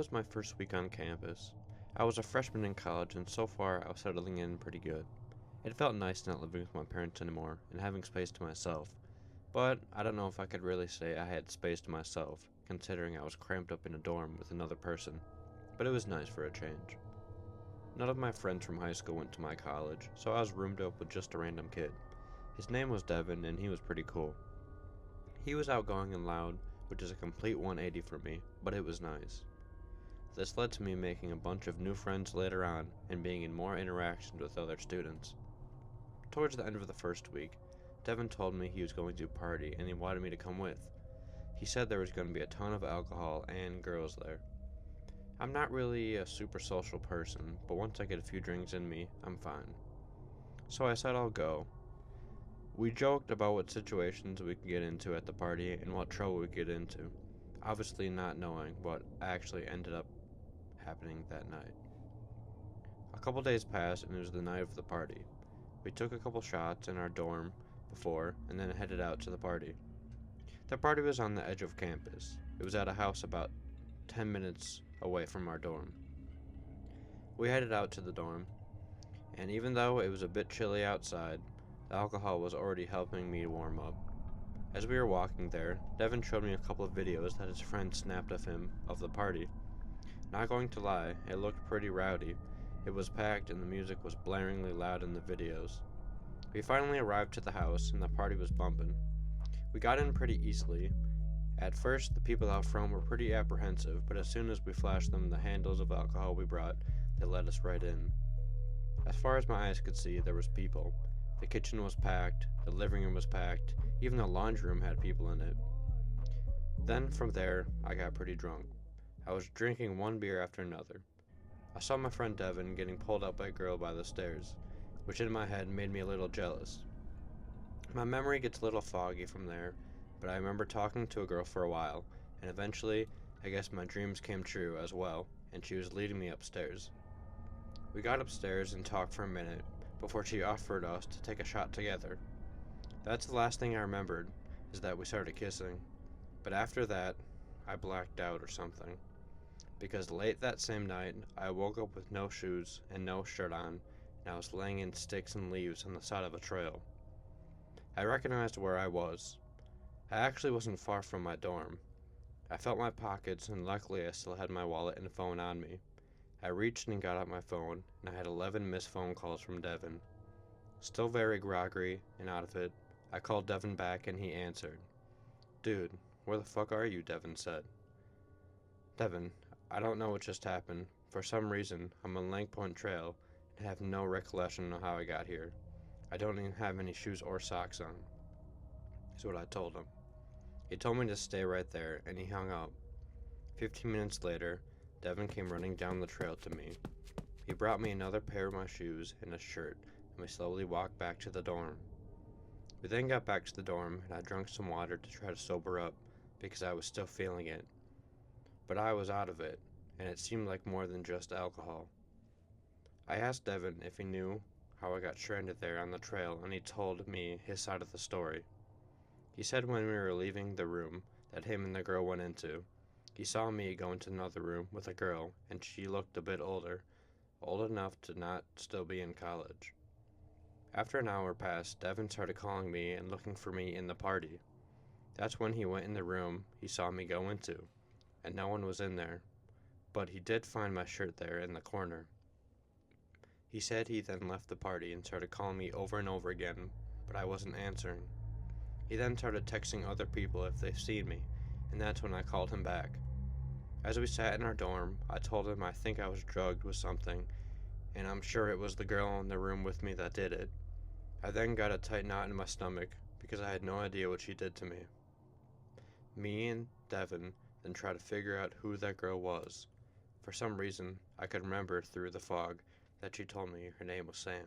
was my first week on campus. I was a freshman in college, and so far I was settling in pretty good. It felt nice not living with my parents anymore and having space to myself, but I don't know if I could really say I had space to myself, considering I was cramped up in a dorm with another person, but it was nice for a change. None of my friends from high school went to my college, so I was roomed up with just a random kid. His name was Devin, and he was pretty cool. He was outgoing and loud, which is a complete 180 for me, but it was nice. This led to me making a bunch of new friends later on and being in more interactions with other students. Towards the end of the first week, Devin told me he was going to a party and he wanted me to come with. He said there was going to be a ton of alcohol and girls there. I'm not really a super social person, but once I get a few drinks in me, I'm fine. So I said I'll go. We joked about what situations we could get into at the party and what trouble we could get into, obviously not knowing what actually ended up happening that night. A couple days passed and it was the night of the party. We took a couple shots in our dorm before and then headed out to the party. The party was on the edge of campus. It was at a house about 10 minutes away from our dorm. We headed out to the dorm, and even though it was a bit chilly outside, the alcohol was already helping me warm up. As we were walking there, Devin showed me a couple of videos that his friend snapped of him of the party. Not going to lie, it looked pretty rowdy. It was packed and the music was blaringly loud in the videos. We finally arrived to the house and the party was bumping. We got in pretty easily. At first, the people out front were pretty apprehensive, but as soon as we flashed them the handles of alcohol we brought, they let us right in. As far as my eyes could see, there was people. The kitchen was packed, the living room was packed, even the laundry room had people in it. Then from there, I got pretty drunk. I was drinking one beer after another. I saw my friend Devin getting pulled up by a girl by the stairs, which in my head made me a little jealous. My memory gets a little foggy from there, but I remember talking to a girl for a while, and eventually, I guess my dreams came true as well, and she was leading me upstairs. We got upstairs and talked for a minute, before she offered us to take a shot together. That's the last thing I remembered, is that we started kissing, but after that, I blacked out or something. Because late that same night, I woke up with no shoes and no shirt on, and I was laying in sticks and leaves on the side of a trail. I recognized where I was. I actually wasn't far from my dorm. I felt my pockets, and luckily I still had my wallet and phone on me. I reached and got out my phone, and I had 11 missed phone calls from Devin. Still very groggy and out of it, I called Devin back and he answered. "Dude, where the fuck are you?" Devin said. "Devin, I don't know what just happened. For some reason, I'm on Lang Point Trail and have no recollection of how I got here. I don't even have any shoes or socks on," is what I told him. He told me to stay right there, and he hung up. 15 minutes later, Devin came running down the trail to me. He brought me another pair of my shoes and a shirt, and we slowly walked back to the dorm. We then got back to the dorm, and I drank some water to try to sober up, because I was still feeling it. But I was out of it, and it seemed like more than just alcohol. I asked Devin if he knew how I got stranded there on the trail, and he told me his side of the story. He said when we were leaving the room that him and the girl went into, he saw me go into another room with a girl, and she looked a bit older, old enough to not still be in college. After an hour passed, Devin started calling me and looking for me in the party. That's when he went in the room he saw me go into, and no one was in there, but he did find my shirt there in the corner. He said he then left the party and started calling me over and over again, but I wasn't answering. He then started texting other people if they've seen me, and that's when I called him back. As we sat in our dorm, I told him I think I was drugged with something, and I'm sure it was the girl in the room with me that did it. I then got a tight knot in my stomach because I had no idea what she did to me. Me and Devin then tried to figure out who that girl was. For some reason, I could remember through the fog that she told me her name was Sam.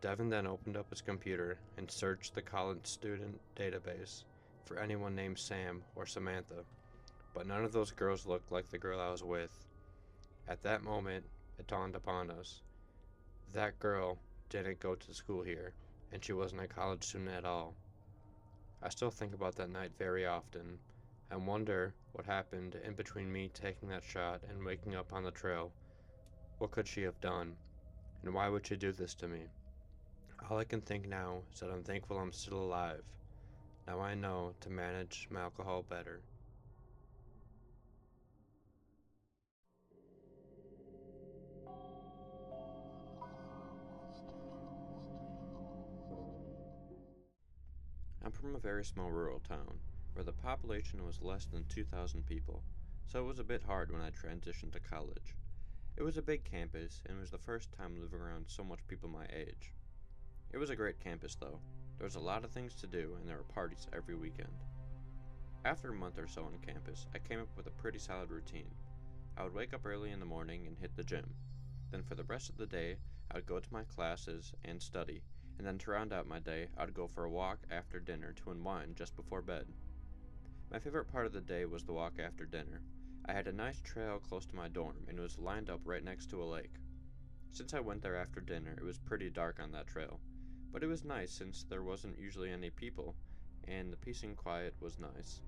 Devin then opened up his computer and searched the college student database for anyone named Sam or Samantha, but none of those girls looked like the girl I was with. At that moment, it dawned upon us. That girl didn't go to school here, and she wasn't a college student at all. I still think about that night very often. and wonder what happened in between me taking that shot and waking up on the trail. What could she have done? And why would she do this to me? All I can think now is that I'm thankful I'm still alive. Now I know to manage my alcohol better. I'm from a very small rural town, where the population was less than 2,000 people, so it was a bit hard when I transitioned to college. It was a big campus, and it was the first time living around so much people my age. It was a great campus, though. There was a lot of things to do, and there were parties every weekend. After a month or so on campus, I came up with a pretty solid routine. I would wake up early in the morning and hit the gym. Then for the rest of the day, I would go to my classes and study, and then to round out my day, I would go for a walk after dinner to unwind just before bed. My favorite part of the day was the walk after dinner. I had a nice trail close to my dorm, and it was lined up right next to a lake. Since I went there after dinner, it was pretty dark on that trail, but it was nice since there wasn't usually any people, and the peace and quiet was nice.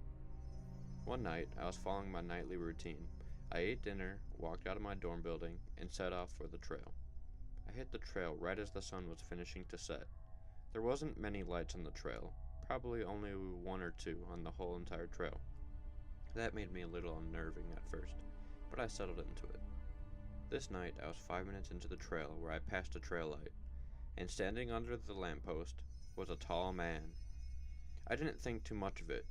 One night, I was following my nightly routine. I ate dinner, walked out of my dorm building, and set off for the trail. I hit the trail right as the sun was finishing to set. There wasn't many lights on the trail, probably only one or two on the whole entire trail. That made me a little unnerving at first, but I settled into it. This night, I was 5 minutes into the trail where I passed a trail light, and standing under the lamppost was a tall man. I didn't think too much of it.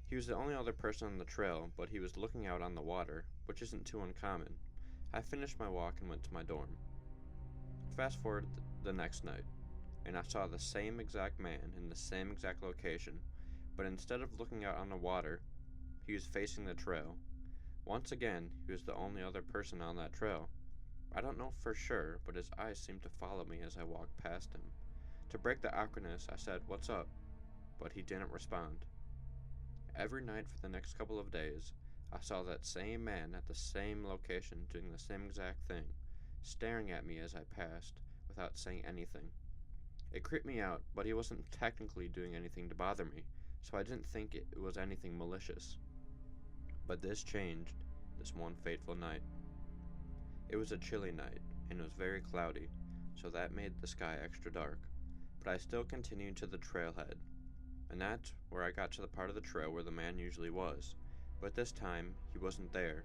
He was the only other person on the trail, but he was looking out on the water, which isn't too uncommon. I finished my walk and went to my dorm. Fast forward the next night, and I saw the same exact man in the same exact location, but instead of looking out on the water, he was facing the trail. Once again, he was the only other person on that trail. I don't know for sure, but his eyes seemed to follow me as I walked past him. To break the awkwardness, I said, "What's up?" But he didn't respond. Every night for the next couple of days, I saw that same man at the same location doing the same exact thing, staring at me as I passed, without saying anything. It creeped me out, but he wasn't technically doing anything to bother me, so I didn't think it was anything malicious. But this changed this one fateful night. It was a chilly night, and it was very cloudy, so that made the sky extra dark. But I still continued to the trailhead, and that's where I got to the part of the trail where the man usually was. But this time, he wasn't there,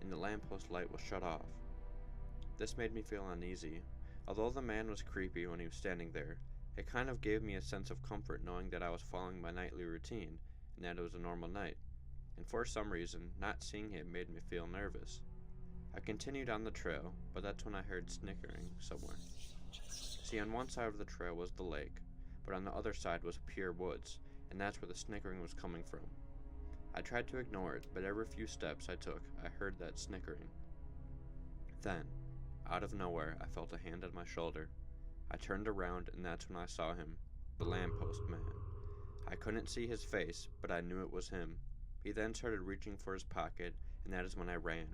and the lamppost light was shut off. This made me feel uneasy. Although the man was creepy when he was standing there, it kind of gave me a sense of comfort knowing that I was following my nightly routine, and that it was a normal night. And for some reason, not seeing him made me feel nervous. I continued on the trail, but that's when I heard snickering somewhere. See, on one side of the trail was the lake, but on the other side was pure woods, and that's where the snickering was coming from. I tried to ignore it, but every few steps I took, I heard that snickering. Then, out of nowhere, I felt a hand on my shoulder. I turned around, and that's when I saw him, the lamppost man. I couldn't see his face, but I knew it was him. He then started reaching for his pocket, and that is when I ran.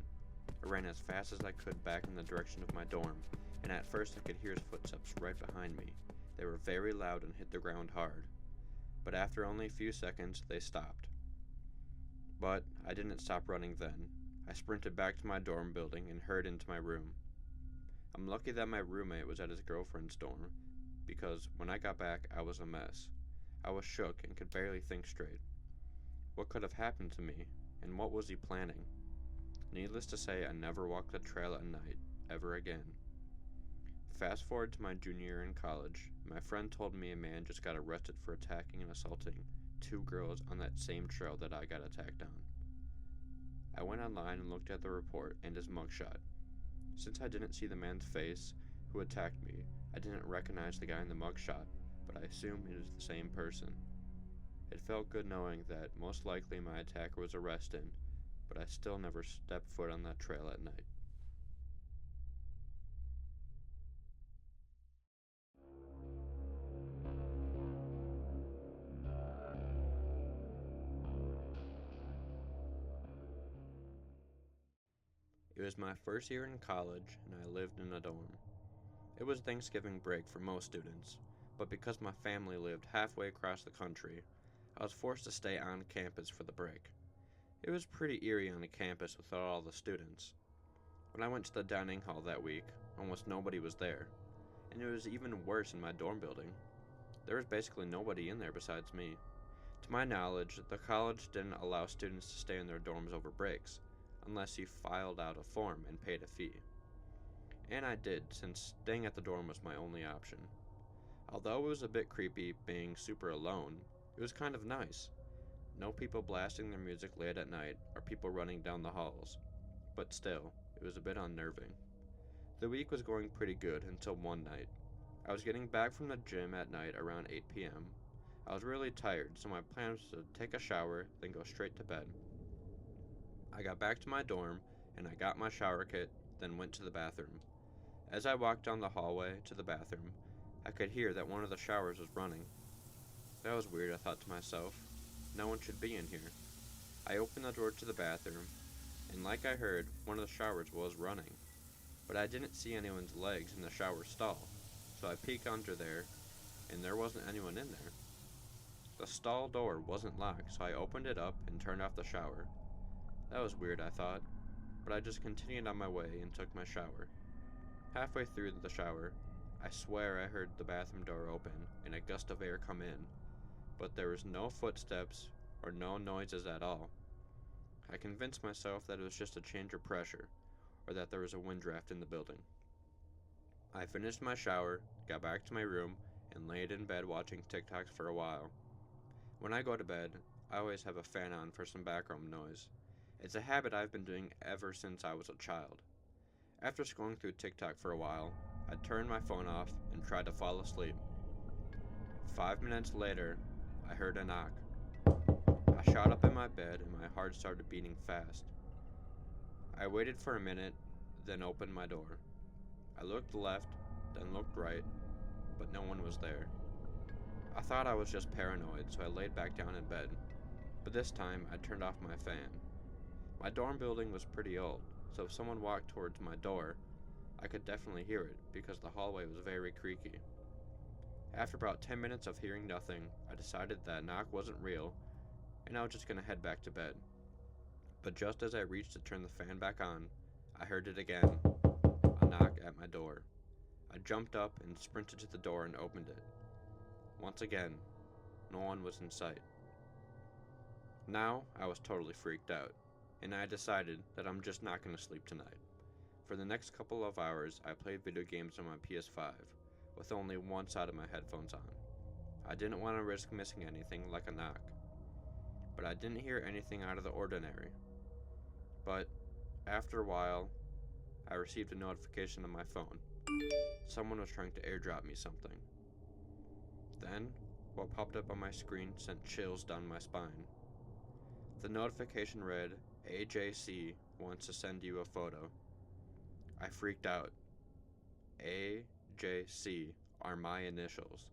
I ran as fast as I could back in the direction of my dorm, and at first I could hear his footsteps right behind me. They were very loud and hit the ground hard. But after only a few seconds, they stopped. But I didn't stop running then. I sprinted back to my dorm building and hurried into my room. I'm lucky that my roommate was at his girlfriend's dorm, because when I got back, I was a mess. I was shook and could barely think straight. What could have happened to me, and what was he planning? Needless to say, I never walked the trail at night, ever again. Fast forward to my junior year in college, my friend told me a man just got arrested for attacking and assaulting two girls on that same trail that I got attacked on. I went online and looked at the report and his mugshot. Since I didn't see the man's face who attacked me, I didn't recognize the guy in the mugshot, but I assume it is the same person. It felt good knowing that most likely my attacker was arrested, but I still never stepped foot on that trail at night. It was my first year in college, and I lived in a dorm. It was Thanksgiving break for most students, but because my family lived halfway across the country, I was forced to stay on campus for the break. It was pretty eerie on a campus without all the students. When I went to the dining hall that week, almost nobody was there, and it was even worse in my dorm building. There was basically nobody in there besides me. To my knowledge, the college didn't allow students to stay in their dorms over breaks, unless you filed out a form and paid a fee. And I did, since staying at the dorm was my only option. Although it was a bit creepy being super alone, it was kind of nice. No people blasting their music late at night or people running down the halls, but still, it was a bit unnerving. The week was going pretty good until one night. I was getting back from the gym at night around 8 p.m. I was really tired, so my plan was to take a shower, then go straight to bed. I got back to my dorm, and I got my shower kit, then went to the bathroom. As I walked down the hallway to the bathroom, I could hear that one of the showers was running. That was weird, I thought to myself. No one should be in here. I opened the door to the bathroom, and like I heard, one of the showers was running. But I didn't see anyone's legs in the shower stall, so I peeked under there, and there wasn't anyone in there. The stall door wasn't locked, so I opened it up and turned off the shower. That was weird, I thought, but I just continued on my way and took my shower. Halfway through the shower, I swear I heard the bathroom door open and a gust of air come in, but there was no footsteps or no noises at all. I convinced myself that it was just a change of pressure, or that there was a wind draft in the building. I finished my shower, got back to my room, and laid in bed watching TikToks for a while. When I go to bed, I always have a fan on for some background noise. It's a habit I've been doing ever since I was a child. After scrolling through TikTok for a while, I turned my phone off and tried to fall asleep. 5 minutes later, I heard a knock. I shot up in my bed and my heart started beating fast. I waited for a minute, then opened my door. I looked left, then looked right, but no one was there. I thought I was just paranoid, so I laid back down in bed. But this time, I turned off my fan. My dorm building was pretty old, so if someone walked towards my door, I could definitely hear it because the hallway was very creaky. After about 10 minutes of hearing nothing, I decided that knock wasn't real, and I was just gonna head back to bed. But just as I reached to turn the fan back on, I heard it again, a knock at my door. I jumped up and sprinted to the door and opened it. Once again, no one was in sight. Now, I was totally freaked out, and I decided that I'm just not going to sleep tonight. For the next couple of hours, I played video games on my PS5, with only one side of my headphones on. I didn't want to risk missing anything like a knock. But I didn't hear anything out of the ordinary. But, after a while, I received a notification on my phone. Someone was trying to airdrop me something. Then, what popped up on my screen sent chills down my spine. The notification read, AJC wants to send you a photo. I freaked out. AJC are my initials.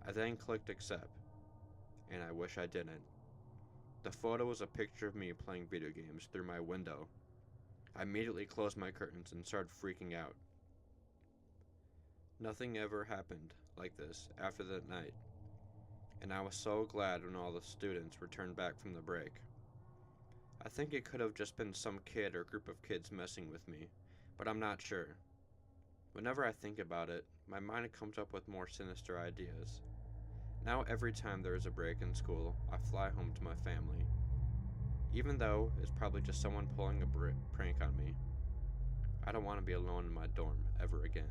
I then clicked accept, and I wish I didn't. The photo was a picture of me playing video games through my window. I immediately closed my curtains and started freaking out. Nothing ever happened like this after that night, and I was so glad when all the students returned back from the break. I think it could have just been some kid or group of kids messing with me, but I'm not sure. Whenever I think about it, my mind comes up with more sinister ideas. Now every time there is a break in school, I fly home to my family. Even though it's probably just someone pulling a prank on me, I don't want to be alone in my dorm ever again.